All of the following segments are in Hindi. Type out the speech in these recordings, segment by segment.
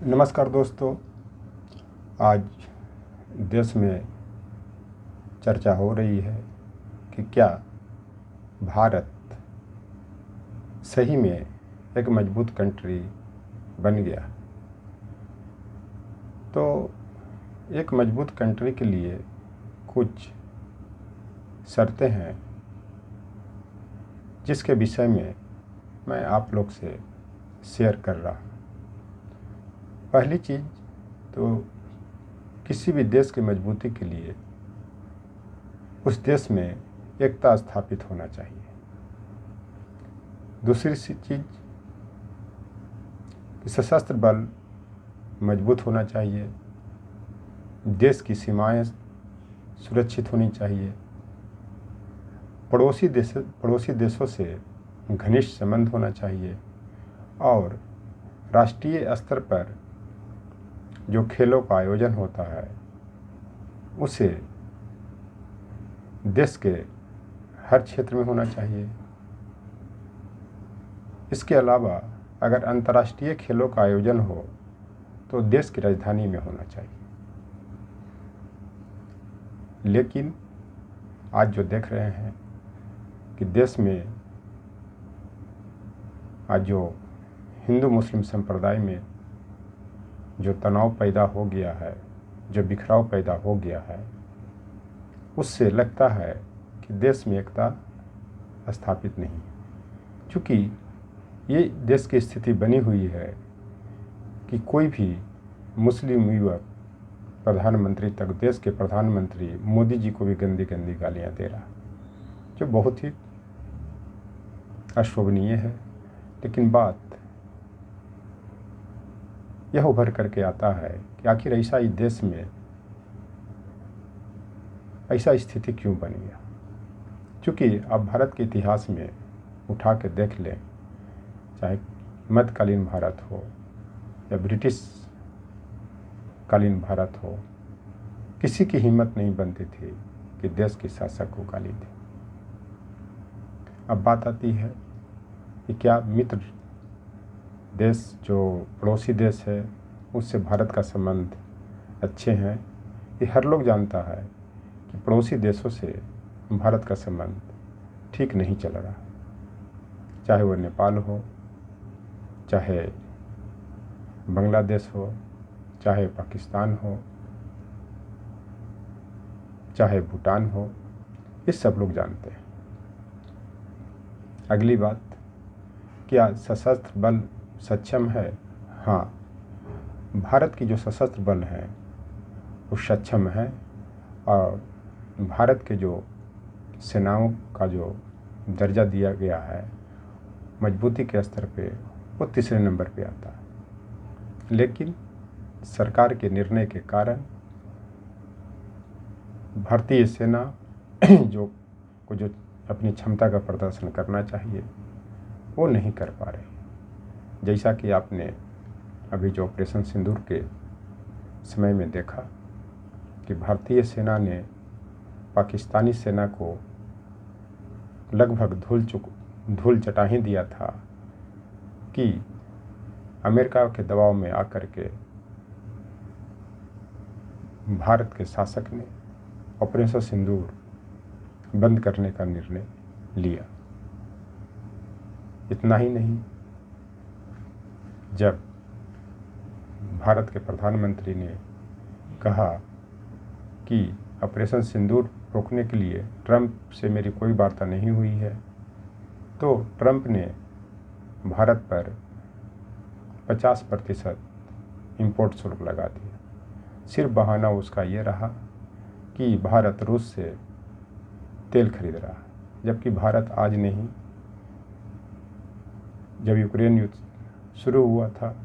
नमस्कार दोस्तों। आज देश में चर्चा हो रही है कि क्या भारत सही में एक मजबूत कंट्री बन गया। तो एक मजबूत कंट्री के लिए कुछ शर्तें हैं जिसके विषय में मैं आप लोग से शेयर कर रहा हूँ। पहली चीज़ तो किसी भी देश की मजबूती के लिए उस देश में एकता स्थापित होना चाहिए। दूसरी चीज़ कि सशस्त्र बल मजबूत होना चाहिए, देश की सीमाएं सुरक्षित होनी चाहिए, पड़ोसी देशों से घनिष्ठ संबंध होना चाहिए और राष्ट्रीय स्तर पर जो खेलों का आयोजन होता है उसे देश के हर क्षेत्र में होना चाहिए। इसके अलावा अगर अंतर्राष्ट्रीय खेलों का आयोजन हो तो देश की राजधानी में होना चाहिए। लेकिन आज जो देख रहे हैं कि देश में आज जो हिंदू मुस्लिम संप्रदाय में जो तनाव पैदा हो गया है, जो बिखराव पैदा हो गया है, उससे लगता है कि देश में एकता स्थापित नहीं है। चूँकि ये देश की स्थिति बनी हुई है कि कोई भी मुस्लिम युवक प्रधानमंत्री तक, देश के प्रधानमंत्री मोदी जी को भी गंदी गंदी गालियाँ दे रहा, जो बहुत ही अशोभनीय है। लेकिन बात यह उभर करके आता है कि आखिर ऐसा ही देश में ऐसा स्थिति क्यों बन गया। क्योंकि अब भारत के इतिहास में उठा के देख लें, चाहे मध्यकालीन भारत हो या ब्रिटिश कालीन भारत हो, किसी की हिम्मत नहीं बनती थी कि देश के शासक को गाली दे। अब बात आती है कि क्या मित्र देश जो पड़ोसी देश है उससे भारत का संबंध अच्छे हैं। ये हर लोग जानता है कि पड़ोसी देशों से भारत का संबंध ठीक नहीं चल रहा, चाहे वो नेपाल हो, चाहे बांग्लादेश हो, चाहे पाकिस्तान हो, चाहे भूटान हो, ये सब लोग जानते हैं। अगली बात, क्या सशस्त्र बल सक्षम है? हाँ, भारत की जो सशस्त्र बल है वो सक्षम है और भारत के जो सेनाओं का जो दर्जा दिया गया है मजबूती के स्तर पे वो तीसरे नंबर पे आता है। लेकिन सरकार के निर्णय के कारण भारतीय सेना जो अपनी क्षमता का प्रदर्शन करना चाहिए वो नहीं कर पा रहे। जैसा कि आपने अभी जो ऑपरेशन सिंदूर के समय में देखा कि भारतीय सेना ने पाकिस्तानी सेना को लगभग धूल चटा ही दिया था कि अमेरिका के दबाव में आकर के भारत के शासक ने ऑपरेशन सिंदूर बंद करने का निर्णय लिया। इतना ही नहीं, जब भारत के प्रधानमंत्री ने कहा कि ऑपरेशन सिंदूर रोकने के लिए ट्रंप से मेरी कोई वार्ता नहीं हुई है, तो ट्रंप ने भारत पर 50% इंपोर्ट शुल्क लगा दिया। सिर्फ बहाना उसका ये रहा कि भारत रूस से तेल खरीद रहा है, जबकि भारत आज नहीं, जब यूक्रेन युद्ध शुरू हुआ था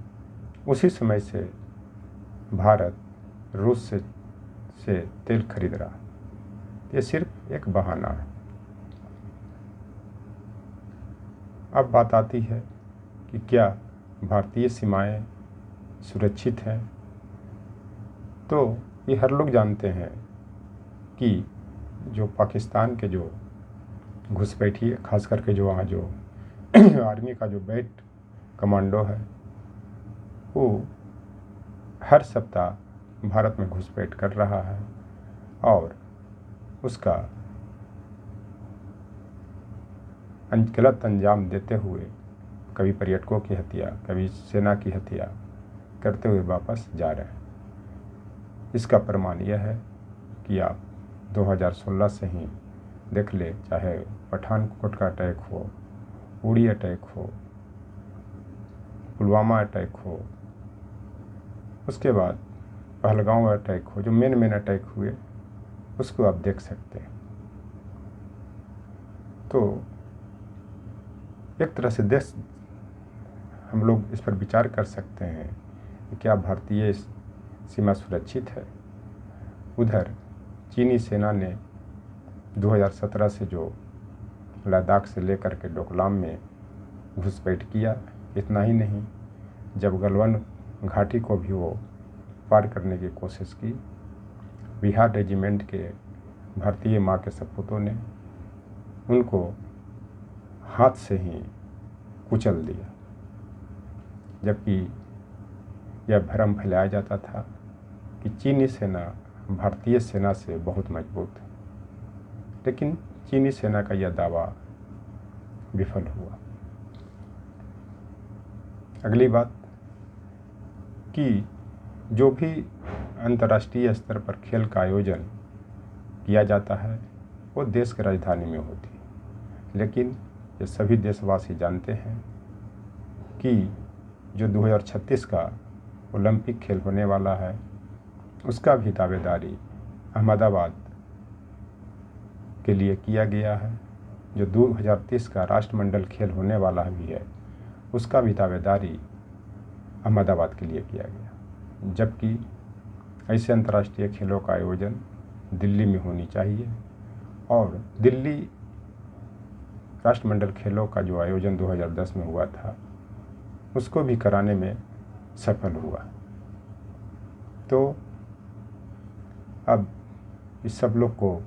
उसी समय से भारत रूस से तेल खरीद रहा। ये सिर्फ एक बहाना है। अब बात आती है कि क्या भारतीय सीमाएं सुरक्षित हैं। तो ये हर लोग जानते हैं कि जो पाकिस्तान के जो घुसपैठी है, खास करके जो वहाँ जो आर्मी का जो बैट कमांडो है वो हर सप्ताह भारत में घुसपैठ कर रहा है और उसका गलत अंजाम देते हुए कभी पर्यटकों की हत्या, कभी सेना की हत्या करते हुए वापस जा रहे हैं। इसका प्रमाण यह है कि आप 2016 से ही देख ले, चाहे पठानकोट का अटैक हो, उड़ी अटैक हो, पुलवामा अटैक हो, उसके बाद पहलगांव अटैक हो, जो मेन अटैक हुए उसको आप देख सकते हैं। तो एक तरह से देश, हम लोग इस पर विचार कर सकते हैं कि क्या भारतीय सीमा सुरक्षित है। उधर चीनी सेना ने 2017 से जो लद्दाख से लेकर के डोकलाम में घुसपैठ किया, इतना ही नहीं, जब गलवान घाटी को भी वो पार करने की कोशिश की, बिहार रेजिमेंट के भारतीय माँ के सपूतों ने उनको हाथ से ही कुचल दिया, जबकि यह भ्रम फैलाया जाता था कि चीनी सेना भारतीय सेना से बहुत मजबूत है, लेकिन चीनी सेना का यह दावा विफल हुआ। अगली बात कि जो भी अंतर्राष्ट्रीय स्तर पर खेल का आयोजन किया जाता है वो देश की राजधानी में होती है, लेकिन ये सभी देशवासी जानते हैं कि जो 2036 का ओलंपिक खेल होने वाला है उसका भी दावेदारी अहमदाबाद के लिए किया गया है। जो 2030 का राष्ट्रमंडल खेल होने वाला भी है उसका भी दावेदारी अहमदाबाद के लिए किया गया, जबकि ऐसे अंतर्राष्ट्रीय खेलों का आयोजन दिल्ली में होनी चाहिए। और दिल्ली राष्ट्रमंडल खेलों का जो आयोजन 2010 में हुआ था उसको भी कराने में सफल हुआ। तो अब इस सब लोग को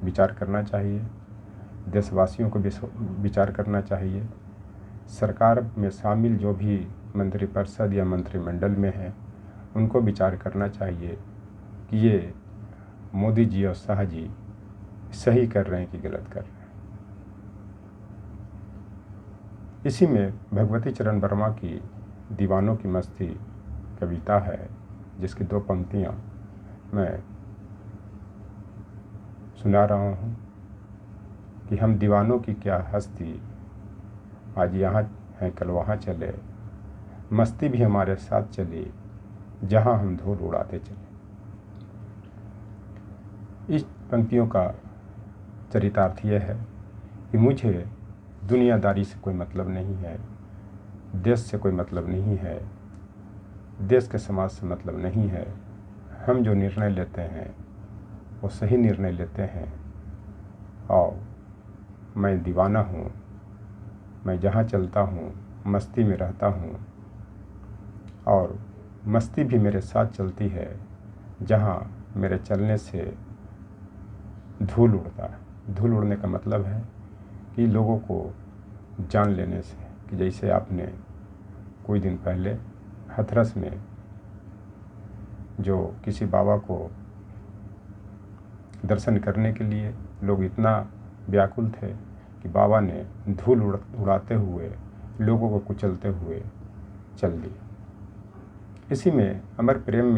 विचार करना चाहिए, देशवासियों को भी विचार करना चाहिए, सरकार में शामिल जो भी मंत्रिपरिषद या मंत्रिमंडल में हैं उनको विचार करना चाहिए कि ये मोदी जी और शाह जी सही कर रहे हैं कि गलत कर रहे हैं। इसी में भगवती चरण वर्मा की दीवानों की मस्ती कविता है, जिसकी 2 पंक्तियाँ मैं सुना रहा हूँ कि हम दीवानों की क्या हस्ती, आज यहाँ हैं कल वहाँ चले, मस्ती भी हमारे साथ चली जहाँ हम धूल उड़ाते चले। इस पंक्तियों का चरितार्थ यह है कि मुझे दुनियादारी से कोई मतलब नहीं है, देश से कोई मतलब नहीं है, देश के समाज से मतलब नहीं है। हम जो निर्णय लेते हैं वो सही निर्णय लेते हैं और मैं दीवाना हूँ, मैं जहाँ चलता हूँ मस्ती में रहता हूँ और मस्ती भी मेरे साथ चलती है जहाँ मेरे चलने से धूल उड़ता है। धूल उड़ने का मतलब है कि लोगों को जान लेने से, कि जैसे आपने कोई दिन पहले हाथरस में जो किसी बाबा को दर्शन करने के लिए लोग इतना व्याकुल थे कि बाबा ने धूल उड़ाते हुए लोगों को कुचलते हुए चल दिए। इसी में अमर प्रेम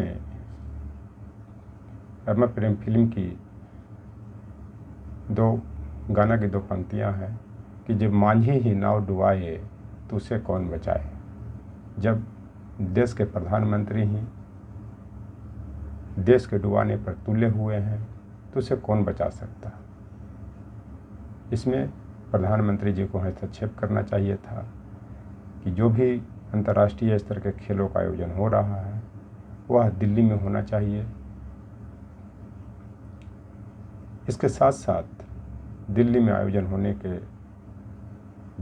फिल्म की गाना की 2 पंक्तियाँ हैं कि जब मांझी ही नाव डुबाए तो उसे कौन बचाए। जब देश के प्रधानमंत्री ही देश के डुबाने पर तुले हुए हैं तो उसे कौन बचा सकता। इसमें प्रधानमंत्री जी को हस्तक्षेप करना चाहिए था कि जो भी अंतर्राष्ट्रीय स्तर के खेलों का आयोजन हो रहा है वह दिल्ली में होना चाहिए। इसके साथ साथ दिल्ली में आयोजन होने के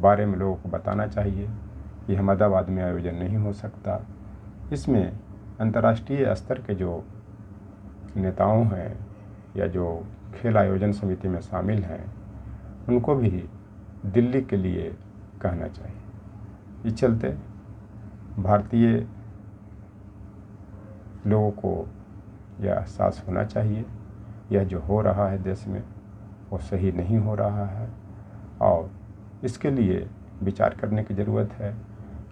बारे में लोगों को बताना चाहिए कि अहमदाबाद में आयोजन नहीं हो सकता। इसमें अंतर्राष्ट्रीय स्तर के जो नेताओं हैं या जो खेल आयोजन समिति में शामिल हैं उनको भी दिल्ली के लिए कहना चाहिए। इस चलते भारतीय लोगों को यह एहसास होना चाहिए यह जो हो रहा है देश में वो सही नहीं हो रहा है और इसके लिए विचार करने की ज़रूरत है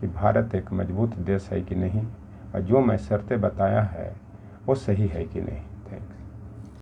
कि भारत एक मजबूत देश है कि नहीं और जो मैं शर्तें बताया है वो सही है कि नहीं।